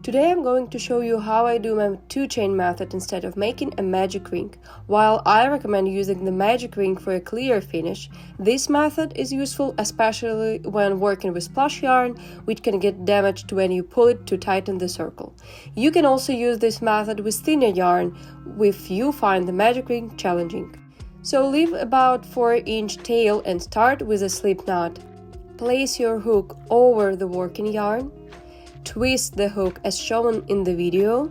Today I'm going to show you how I do my two-chain method instead of making a magic ring. While I recommend using the magic ring for a clear finish, this method is useful especially when working with plush yarn, which can get damaged when you pull it to tighten the circle. You can also use this method with thinner yarn if you find the magic ring challenging. So leave about 4-inch tail and start with a slip knot. Place your hook over the working yarn. Twist the hook as shown in the video.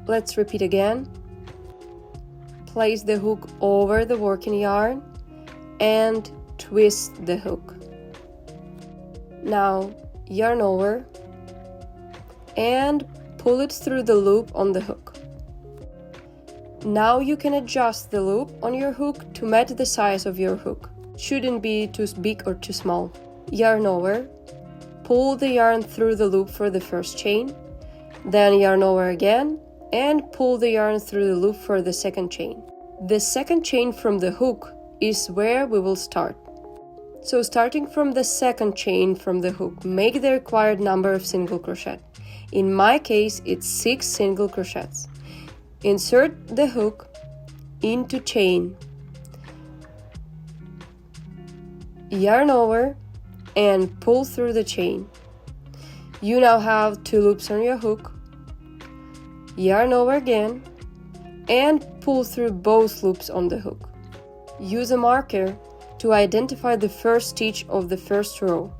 Let's repeat again. Place the hook over the working yarn and twist the hook. Now yarn over and pull it through the loop on the hook. Now you can adjust the loop on your hook to match the size of your hook. Shouldn't be too big or too small. Yarn over, pull the yarn through the loop for the first chain, then yarn over again and pull the yarn through the loop for the second chain. The second chain from the hook is where we will start. So starting from the second chain from the hook, make the required number of single crochet. In my case, it's 6 single crochets. Insert the hook into chain, yarn over and pull through the chain. You now have 2 loops on your hook. Yarn over again and pull through both loops on the hook. Use a marker to identify the first stitch of the first row.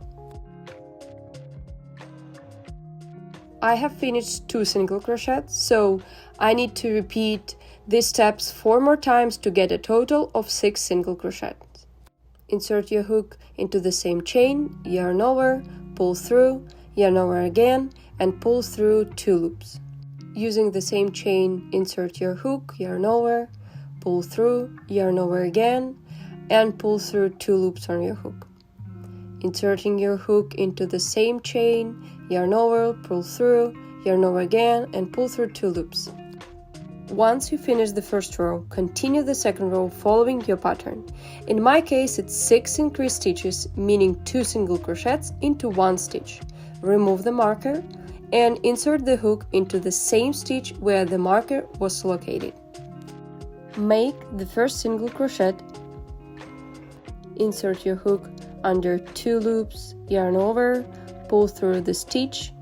I have finished 2 single crochets, so I need to repeat these steps 4 more times to get a total of 6 single crochets. Insert your hook into the same chain, yarn over, pull through, yarn over again, and pull through 2 loops. Using the same chain, insert your hook, yarn over, pull through, yarn over again, and pull through 2 loops on your hook. Inserting your hook into the same chain, yarn over, pull through, yarn over again, and pull through 2 loops. Once you finish the first row, continue the second row following your pattern. In my case, it's 6 increased stitches, meaning 2 single crochets into 1 stitch. Remove the marker and insert the hook into the same stitch where the marker was located. Make the first single crochet. Insert your hook under 2 loops, yarn over, pull through the stitch,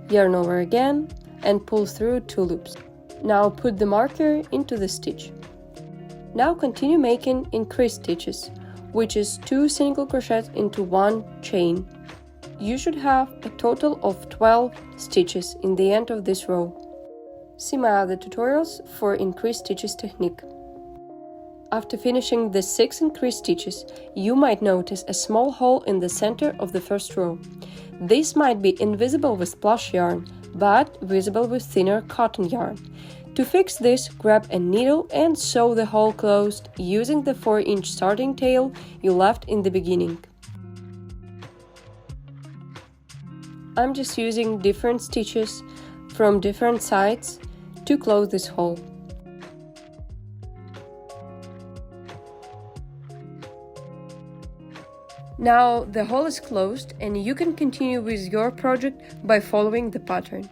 yarn over again, and pull through 2 loops. Now put the marker into the stitch. Now continue making increased stitches, which is 2 single crochets into 1 chain. You should have a total of 12 stitches in the end of this row. See my other tutorials for increased stitches technique. After finishing the 6 increased stitches, you might notice a small hole in the center of the first row. This might be invisible with plush yarn, but visible with thinner cotton yarn. To fix this, grab a needle and sew the hole closed using the 4-inch starting tail you left in the beginning. I'm just using different stitches from different sides to close this hole. Now the hole is closed and you can continue with your project by following the pattern.